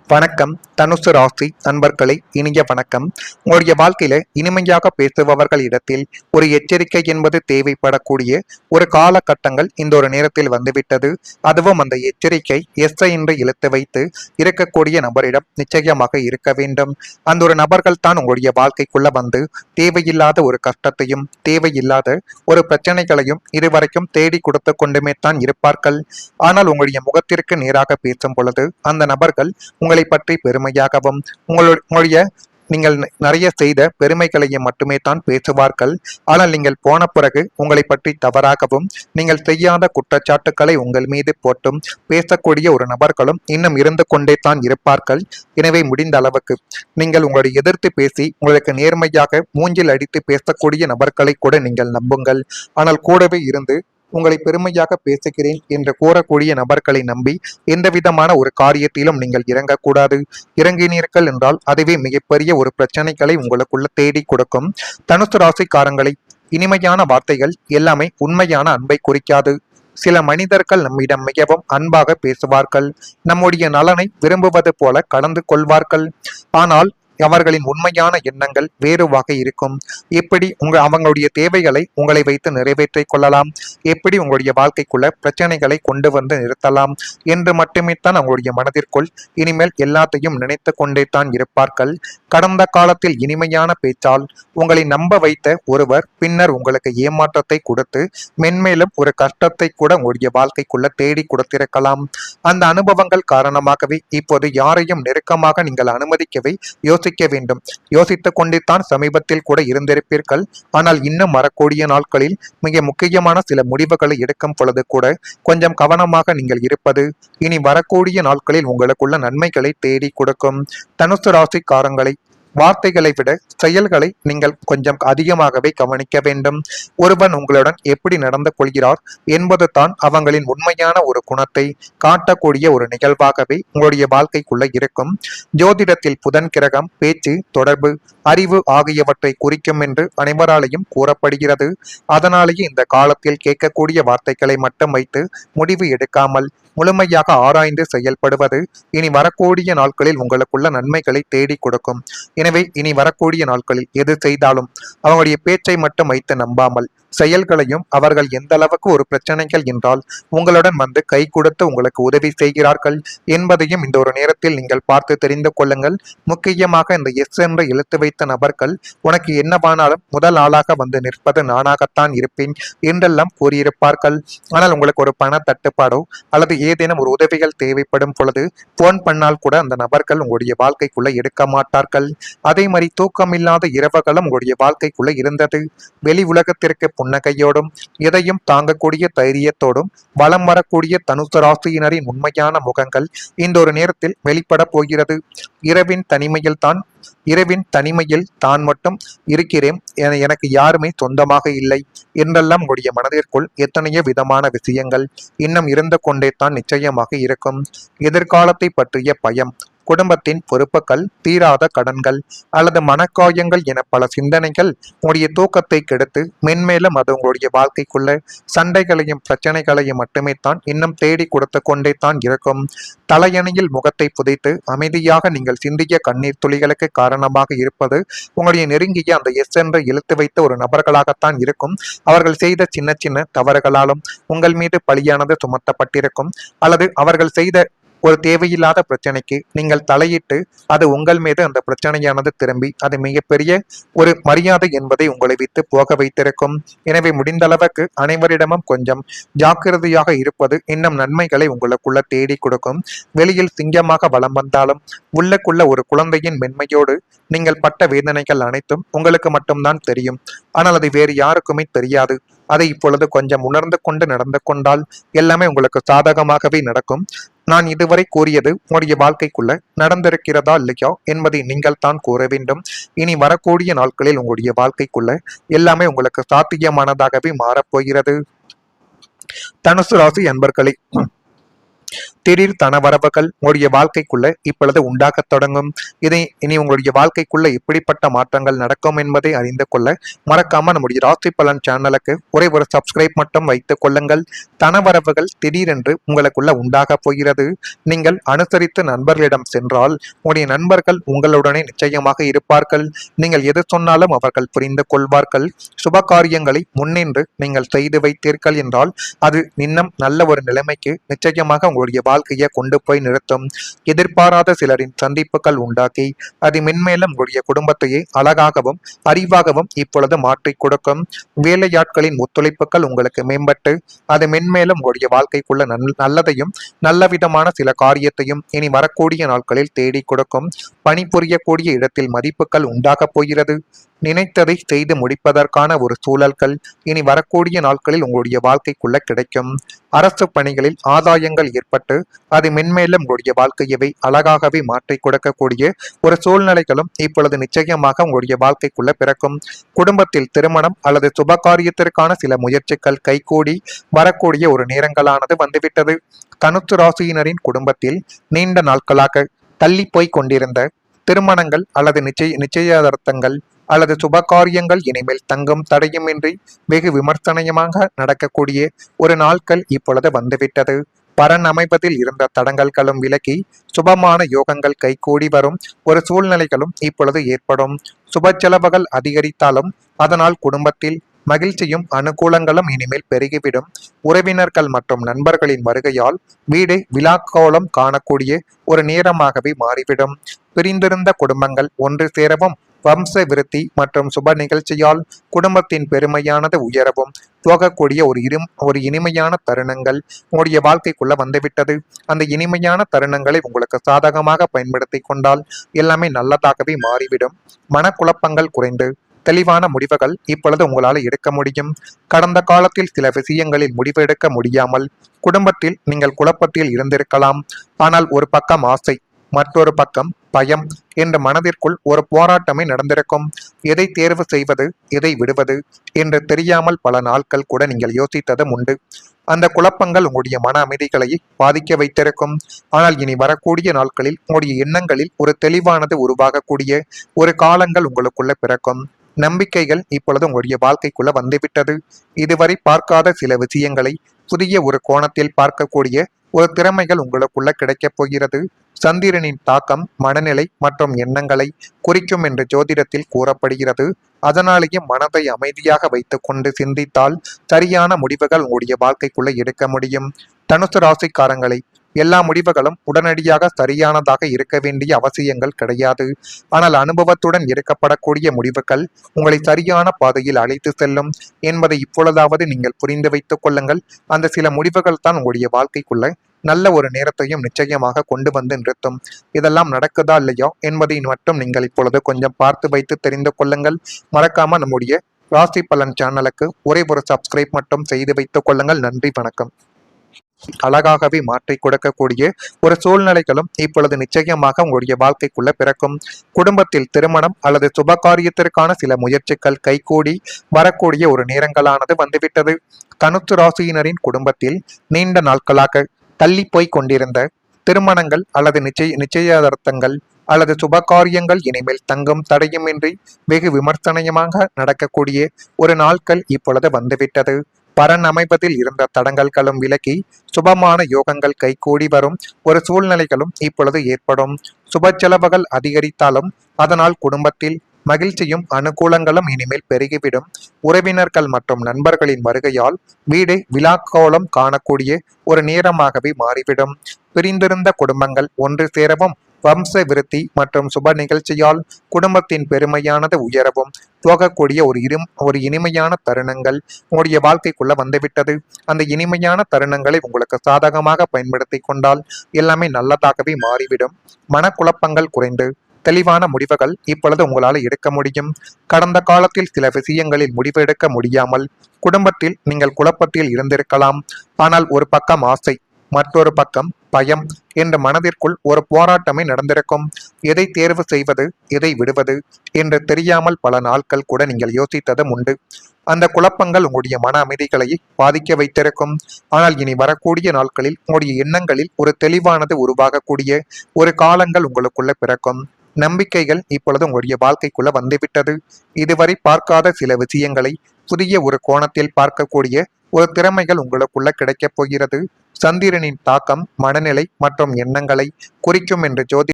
வணக்கம். தனுசு ராசி நண்பர்களை இனிய வணக்கம். உங்களுடைய வாழ்க்கையில இனிமையாக பேசுபவர்கள் இடத்தில் ஒரு எச்சரிக்கை என்பது தேவைப்படக்கூடிய ஒரு காலகட்டங்கள் இந்த ஒரு நேரத்தில் வந்துவிட்டது. அதுவும் அந்த எச்சரிக்கை எஸ்ஐ என்று இழுத்து வைத்து இருக்கக்கூடிய நபரிடம் நிச்சயமாக இருக்க வேண்டும். அந்த ஒரு நபர்கள் தான் உங்களுடைய வாழ்க்கைக்குள்ள வந்து தேவையில்லாத ஒரு கஷ்டத்தையும் தேவையில்லாத ஒரு பிரச்சனைகளையும் இதுவரைக்கும் தேடி கொடுத்து கொண்டுமே தான் இருப்பார்கள். ஆனால் உங்களுடைய முகத்திற்கு நேராக பேசும் பொழுது அந்த நபர்கள் உங்களை பற்றி பெருமையாகவும் உங்களுடைய நீங்கள் நிறைய செய்த பெருமைகளையும் மட்டுமே தான் பேசுவார்கள். ஆனால் நீங்கள் போன பிறகு உங்களை பற்றி தவறாகவும் நீங்கள் செய்யாத குற்றச்சாட்டுக்களை உங்கள் மீது போட்டும் பேசக்கூடிய ஒரு நபர்களும் இன்னும் இருந்து கொண்டே தான் இருப்பார்கள். எனவே முடிந்த அளவுக்கு நீங்கள் உங்களை எதிர்த்து பேசி உங்களுக்கு நேர்மையாக மூஞ்சில் அடித்து பேசக்கூடிய நபர்களை கூட நீங்கள் நம்புங்கள். ஆனால் கூடவே இருந்து உங்களை பெருமையாக பேசுகிறேன் என்று கூறக்கூடிய நபர்களை நம்பி எந்த விதமான ஒரு காரியத்திலும் நீங்கள் இறங்கக்கூடாது. இறங்கினீர்கள் என்றால் அதுவே மிகப்பெரிய ஒரு பிரச்சனைகளை உங்களுக்குள்ள தேடி கொடுக்கும். தனுசு ராசிக்காரங்களை இனிமையான வார்த்தைகள் எல்லாமே உண்மையான அன்பை குறிக்காது. சில மனிதர்கள் நம்மிடம் மிகவும் அன்பாக பேசுவார்கள், நம்முடைய நலனை விரும்புவது போல கடந்து கொள்வார்கள். ஆனால் அவர்களின் உண்மையான எண்ணங்கள் வேறுவாக இருக்கும். எப்படி அவங்களுடைய தேவைகளை உங்களை வைத்து நிறைவேற்றிக் கொள்ளலாம், எப்படி உங்களுடைய வாழ்க்கைக்குள்ள பிரச்சனைகளை கொண்டு வந்து நிறுத்தலாம் என்று மட்டுமே தான் அவங்களுடைய மனதிற்குள் இனிமேல் எல்லாத்தையும் நினைத்து கொண்டே தான் இருப்பார்கள். கடந்த காலத்தில் இனிமையான பேச்சால் உங்களை நம்ப வைத்த ஒருவர் பின்னர் உங்களுக்கு ஏமாற்றத்தை கொடுத்து மென்மேலும் ஒரு கஷ்டத்தை கூட உங்களுடைய வாழ்க்கைக்குள்ள தேடி கொடுத்திருக்கலாம். அந்த அனுபவங்கள் காரணமாகவே இப்போது யாரையும் நெருக்கமாக நீங்கள் அனுமதிக்கவே யோசிக்க வேண்டும். யோசித்துக் கொண்டுதான் சமீபத்தில் கூட இருந்திருப்பீர்கள். ஆனால் இன்னும் வரக்கூடிய நாட்களில் மிக முக்கியமான சில முடிவுகளை எடுக்கும் பொழுது கூட கொஞ்சம் கவனமாக நீங்கள் இருப்பது இனி வரக்கூடிய நாட்களில் உங்களுக்குள்ள நன்மைகளை தேடி கொடுக்கும். தனுசு ராசிக்காரங்களை வார்த்தைகளை விட செயல்களை நீங்கள் கொஞ்சம் அதிகமாகவே கவனிக்க வேண்டும். ஒருவன் உங்களுடன் எப்படி நடந்து கொள்கிறார் என்பது தான் அவங்களின் உண்மையான ஒரு குணத்தை காட்டக்கூடிய ஒரு நிகழ்வாகவே உங்களுடைய வாழ்க்கைக்குள்ள இருக்கும். ஜோதிடத்தில் புதன் கிரகம் பேச்சு, தொடர்பு, அறிவு ஆகியவற்றை குறிக்கும் என்று அனைவராலையும் கூறப்படுகிறது. அதனாலேயே இந்த காலத்தில் கேட்கக்கூடிய வார்த்தைகளை மட்டும் வைத்து முடிவு எடுக்காமல் முழுமையாக ஆராய்ந்து செயல்படுவது இனி வரக்கூடிய நாட்களில் உங்களுக்குள்ள நன்மைகளை தேடி கொடுக்கும். எனவே இனி வரக்கூடிய நாட்களில் எது செய்தாலும் அவங்களுடைய பேச்சை மட்டும் வைத்து நம்பாமல் செயல்களையும் அவர்கள் எந்த அளவுக்கு ஒரு பிரச்சனைகள் என்றால் உங்களுடன் வந்து கை கொடுத்து உங்களுக்கு உதவி செய்கிறார்கள் என்பதையும் இந்த ஒரு நேரத்தில் நீங்கள் பார்த்து தெரிந்து கொள்ளுங்கள். முக்கியமாக இந்த எஸ் என்று இழுத்து வைத்த நபர்கள் உனக்கு என்னவானாலும் முதல் ஆளாக வந்து நிற்பது நானாகத்தான் இருப்பேன் என்றெல்லாம் கூறியிருப்பார்கள். ஆனால் உங்களுக்கு ஒரு பண தட்டுப்பாடோ அல்லது ஏதேனும் ஒரு உதவிகள் தேவைப்படும் பொழுது போன் பண்ணால் கூட அந்த நபர்கள் உங்களுடைய வாழ்க்கைக்குள்ள எடுக்க மாட்டார்கள். அதே மாதிரி தூக்கமில்லாத இரவுகளும் உங்களுடைய வாழ்க்கைக்குள்ள இருந்தது. வெளி உலகத்திற்கு புன்னகையோடும் எதையும் தாங்கக்கூடிய தைரியத்தோடும் வலம் வரக்கூடிய தனுசு ராசியினரின் உண்மையான முகங்கள் இந்த ஒரு நேரத்தில் வெளிப்பட போகிறது. இரவின் தனிமையில் தான் மட்டும் இருக்கிறேன், எனக்கு யாருமே சொந்தமாக இல்லை என்றெல்லாம் உங்களுடைய மனதிற்குள் எத்தனையோ விதமான விஷயங்கள் இன்னும் இருந்து கொண்டே தான் நிச்சயமாக இருக்கும். எதிர்காலத்தை பற்றிய பயம், குடும்பத்தின் பொறுப்புகள், தீராத கடன்கள் அல்லது மனக்காயங்கள் என பல சிந்தனைகள் உங்களுடைய தூக்கத்தை கெடுத்து மென்மேலும் அது உங்களுடைய வாழ்க்கைக்குள்ள சண்டைகளையும் பிரச்சனைகளையும் மட்டுமே தான் இன்னும் தேடி கொடுத்து கொண்டே தான் இருக்கும். தலையணையில் முகத்தை புதைத்து அமைதியாக நீங்கள் சிந்திய கண்ணீர் துளிகளுக்கு காரணமாக இருப்பது உங்களுடைய நெருங்கிய அந்த எஸ் என்று இழுத்து வைத்த ஒரு நபர்களாகத்தான் இருக்கும். அவர்கள் செய்த சின்ன சின்ன தவறுகளாலும் உங்கள் மீது பழியானது சுமத்தப்பட்டிருக்கும். அல்லது அவர்கள் செய்த ஒரு தேவையில்லாத பிரச்சனைக்கு நீங்கள் தலையிட்டு அது உங்கள் மீது அந்த பிரச்சனையானது திரும்பி அது மிகப்பெரிய ஒரு மரியாதை என்பதை உங்களை விட்டு போக வைத்திருக்கும். எனவே முடிந்த அளவுக்கு அனைவரிடமும் கொஞ்சம் ஜாக்கிரதையாக இருப்பது இன்னும் நன்மைகளை உங்களுக்குள்ள தேடி கொடுக்கும். வெளியில் சிங்கமாக வலம் வந்தாலும் உள்ளக்குள்ள ஒரு குழந்தையின் மென்மையோடு நீங்கள் பட்ட வேதனைகள் அனைத்தும் உங்களுக்கு மட்டும்தான் தெரியும். ஆனால் அது வேறு யாருக்குமே தெரியாது. அதை இப்பொழுது கொஞ்சம் உணர்ந்து கொண்டு நடந்து கொண்டால் எல்லாமே உங்களுக்கு சாதகமாகவே நடக்கும். நான் இதுவரை கூறியது உங்களுடைய வாழ்க்கைக்குள்ள நடந்திருக்கிறதா இல்லையா என்பதை நீங்கள் தான் கூற வேண்டும். இனி வரக்கூடிய நாட்களில் உங்களுடைய வாழ்க்கைக்குள்ள எல்லாமே உங்களுக்கு சாத்தியமானதாகவே மாறப்போகிறது. தனுசு ராசி அன்பர்களே, திடீர் தனவரவுகள் உங்களுடைய வாழ்க்கைக்குள்ள இப்பொழுது உண்டாகத் தொடங்கும். இதை இனி உங்களுடைய வாழ்க்கைக்குள்ள எப்படிப்பட்ட மாற்றங்கள் நடக்கும் என்பதை அறிந்து கொள்ள மறக்காம நம்முடைய ராசி பலன் சேனலுக்கு ஒரே ஒரு சப்ஸ்கிரைப் மட்டும் வைத்துக் கொள்ளுங்கள். தனவரவுகள் திடீரென்று உங்களுக்குள்ள உண்டாக போகிறது. நீங்கள் அனுசரித்து நண்பர்களிடம் சென்றால் உங்களுடைய நண்பர்கள் உங்களுடனே நிச்சயமாக இருப்பார்கள். நீங்கள் எது சொன்னாலும் அவர்கள் புரிந்து கொள்வார்கள். சுப காரியங்களை முன்னின்று நீங்கள் செய்து வைத்தீர்கள் என்றால் அது இன்னும் நல்ல ஒரு நிலைமைக்கு நிச்சயமாக உங்களுடைய வாழ்க்கையை கொண்டு போய் நிறுத்தும். எதிர்பாராத சிலரின் சந்திப்புகள் உண்டாக்கி அது மென்மேலும் உங்களுடைய குடும்பத்தையே அழகாகவும் அறிவாகவும் இப்பொழுது மாற்றி கொடுக்கும். வேலையாட்களின் ஒத்துழைப்புகள் உங்களுக்கு மேம்பட்டு அது மென்மேலும் உங்களுடைய வாழ்க்கைக்குள்ள நல்லதையும் நல்ல விதமான சில காரியத்தையும் இனி வரக்கூடிய நாட்களில் தேடி கொடுக்கும். பணிபுரியக்கூடிய இடத்தில் மதிப்புகள் உண்டாகப் போகிறது. நினைத்ததை செய்து முடிப்பதற்கான ஒரு சூழல்கள் இனி வரக்கூடிய நாட்களில் உங்களுடைய வாழ்க்கைக்குள்ள கிடைக்கும். அரசு பணிகளில் ஆதாயங்கள் ஏற்பட்டு அது மென்மேலும் உங்களுடைய வாழ்க்கையவை அழகாகவே மாற்றி கொடுக்கக்கூடிய ஒரு சூழ்நிலைகளும் இப்பொழுது நிச்சயமாக உங்களுடைய வாழ்க்கைக்குள்ள பிறக்கும். குடும்பத்தில் திருமணம் அல்லது சுபகாரியத்திற்கான சில முயற்சிகள் கைகூடி வரக்கூடிய ஒரு நேரங்களானது வந்துவிட்டது. தனுசு ராசியினரின் குடும்பத்தில் நீண்ட நாட்களாக தள்ளி போய் கொண்டிருந்த திருமணங்கள் அல்லது நிச்சயதார்த்தங்கள் அல்லது சுபகாரியங்கள் இனிமேல் தங்கும் தடையுமின்றி வெகு விமர்சனமாக நடக்கக்கூடிய ஒரு நாட்கள் இப்பொழுது வந்துவிட்டது. பரன் அமைப்பதில் இருந்த தடங்கல்களும் விலகி சுபமான யோகங்கள் கைகூடி வரும் ஒரு சூழ்நிலைகளும் இப்பொழுது ஏற்படும். சுப செலவுகள் அதிகரித்தாலும் அதனால் குடும்பத்தில் மகிழ்ச்சியும் அனுகூலங்களும் இனிமேல் பெருகிவிடும். உறவினர்கள் மற்றும் நண்பர்களின் வருகையால் வீடு விழாக்கோலம் காணக்கூடிய ஒரு நேரமாகவே மாறிவிடும். பிரிந்திருந்த குடும்பங்கள் ஒன்று சேரவும் வம்ச விருத்தி மற்றும் சுப நிகழ்ச்சியால் குடும்பத்தின் பெருமையானது உயரவும் போகக்கூடிய ஒரு இனிமையான தருணங்கள் உங்களுடைய வாழ்க்கைக்குள்ள வந்துவிட்டது. அந்த இனிமையான தருணங்களை உங்களுக்கு சாதகமாக பயன்படுத்தி கொண்டால் எல்லாமே நல்லதாகவே மாறிவிடும். மனக்குழப்பங்கள் குறைந்து தெளிவான முடிவுகள் இப்பொழுது உங்களால் எடுக்க முடியும். கடந்த காலத்தில் சில விஷயங்களில் முடிவு எடுக்க முடியாமல் குடும்பத்தில் நீங்கள் குழப்பத்தில் இருந்திருக்கலாம். ஆனால் ஒரு பக்கம் ஆசை, மற்றொரு பக்கம் பயம் என்ற மனதிற்குள் ஒரு போராட்டமே நடந்திருக்கும். எதை தேர்வு செய்வது, எதை விடுவது என்று தெரியாமல் பல நாட்கள் கூட நீங்கள் யோசித்ததும் உண்டு. அந்த குழப்பங்கள் உங்களுடைய மன அமைதிகளை பாதிக்க வைத்திருக்கும். ஆனால் இனி வரக்கூடிய நாட்களில் உங்களுடைய எண்ணங்களில் ஒரு தெளிவானது உருவாகக்கூடிய ஒரு காலங்கள் உங்களுக்குள்ள பிறக்கும். நம்பிக்கைகள் இப்பொழுது உங்களுடைய வாழ்க்கைக்குள்ள வந்துவிட்டது. இதுவரை பார்க்காத சில விஷயங்களை புதிய ஒரு கோணத்தில் பார்க்கக்கூடிய ஒரு திறமைகள் உங்களுக்குள்ள கிடைக்கப் போகிறது. சந்திரனின் தாக்கம் மனநிலை மற்றும் எண்ணங்களை குறிக்கும் என்று ஜோதிடத்தில் கூறப்படுகிறது. அதனாலேயே மனதை அமைதியாக வைத்துக் கொண்டு சிந்தித்தால் சரியான முடிவுகள் உங்களுடைய வாழ்க்கைக்குள்ள எடுக்க முடியும். தனுசு ராசிக்காரங்களை எல்லா முடிவுகளும் உடனடியாக சரியானதாக இருக்க வேண்டிய அவசியங்கள் கிடையாது. ஆனால் அனுபவத்துடன் எடுக்கப்படக்கூடிய முடிவுகள் உங்களை சரியான பாதையில் அழைத்து செல்லும் என்பதை இப்பொழுதாவது நீங்கள் புரிந்து வைத்துக் கொள்ளுங்கள். அந்த சில முடிவுகள் தான் உங்களுடைய வாழ்க்கைக்குள்ள நல்ல ஒரு நேரத்தையும் நிச்சயமாக கொண்டு வந்து நிறுத்தும். இதெல்லாம் நடக்குதா இல்லையோ என்பதை மட்டும் நீங்கள் இப்பொழுது கொஞ்சம் பார்த்து வைத்து தெரிந்து கொள்ளுங்கள். மறக்காம நம்முடைய ராசி பலன் சேனலுக்கு ஒரே ஒரு சப்ஸ்கிரைப் மட்டும் செய்து வைத்துக் கொள்ளுங்கள். நன்றி, வணக்கம். அழகாகவே மாற்றி கொடுக்கக்கூடிய ஒரு சூழ்நிலைகளும் இப்பொழுது நிச்சயமாக உங்களுடைய வாழ்க்கைக்குள்ள பிறக்கும். குடும்பத்தில் திருமணம் அல்லது சுபகாரியத்திற்கான சில முயற்சிகள் கைகூடி வரக்கூடிய ஒரு நேரங்களானது வந்துவிட்டது. தனுசு ராசியினரின் குடும்பத்தில் நீண்ட நாட்களாக தள்ளி போய் கொண்டிருந்த திருமணங்கள் அல்லது நிச்சயதார்த்தங்கள் அல்லது சுபகாரியங்கள் இனிமேல் தங்கும் தடையுமின்றி வெகு விமர்சனமாக நடக்கக்கூடிய ஒரு நாட்கள் இப்பொழுது வந்துவிட்டது. பரன் அமைப்பதில் இருந்த தடங்கல்களும் விலகி சுபமான யோகங்கள் கைகூடி வரும் ஒரு சூழ்நிலைகளும் இப்பொழுது ஏற்படும். சுப செலவுகள் அதிகரித்தாலும் அதனால் குடும்பத்தில் மகிழ்ச்சியும் அனுகூலங்களும் இனிமேல் பெருகிவிடும். உறவினர்கள் மற்றும் நண்பர்களின் வருகையால் வீடு விழாக்கோலம் காணக்கூடிய ஒரு நேரமாகவே மாறிவிடும். பிரிந்திருந்த குடும்பங்கள் ஒன்று சேரவும் வம்ச விருத்தி மற்றும் சுப நிகழ்ச்சியால் குடும்பத்தின் பெருமையானது உயரவும் போகக்கூடிய ஒரு இனிமையான தருணங்கள் உங்களுடைய வாழ்க்கைக்குள்ள வந்துவிட்டது. அந்த இனிமையான தருணங்களை உங்களுக்கு சாதகமாக பயன்படுத்தி கொண்டால் எல்லாமே நல்லதாகவே மாறிவிடும். மனக்குழப்பங்கள் குறைந்து தெளிவான முடிவுகள் இப்பொழுது உங்களால் எடுக்க முடியும். கடந்த காலத்தில் சில விஷயங்களில் முடிவு எடுக்க முடியாமல் குடும்பத்தில் நீங்கள் குழப்பத்தில் இருந்திருக்கலாம். ஆனால் ஒரு பக்கம் ஆசை, மற்றொரு பக்கம் பயம் என்ற மனதிற்குள் ஒரு போராட்டமே நடந்திருக்கும். எதை தேர்வு செய்வது, எதை விடுவது என்று தெரியாமல் பல நாட்கள் கூட நீங்கள் யோசித்ததும் உண்டு. அந்த குழப்பங்கள் உங்களுடைய மன அமைதிகளை பாதிக்க வைத்திருக்கும். ஆனால் இனி வரக்கூடிய நாட்களில் உங்களுடைய எண்ணங்களில் ஒரு தெளிவானது உருவாகக்கூடிய ஒரு காலங்கள் உங்களுக்குள்ள பிறக்கும். நம்பிக்கைகள் இப்பொழுது உங்களுடைய வாழ்க்கைக்குள்ள வந்துவிட்டது. இதுவரை பார்க்காத சில விஷயங்களை புதிய ஒரு கோணத்தில் பார்க்கக்கூடிய ஒரு திறமைகள் உங்களுக்குள்ள கிடைக்கப் போகிறது. சந்திரனின் தாக்கம் மனநிலை மற்றும் எண்ணங்களை குறிக்கும் என்று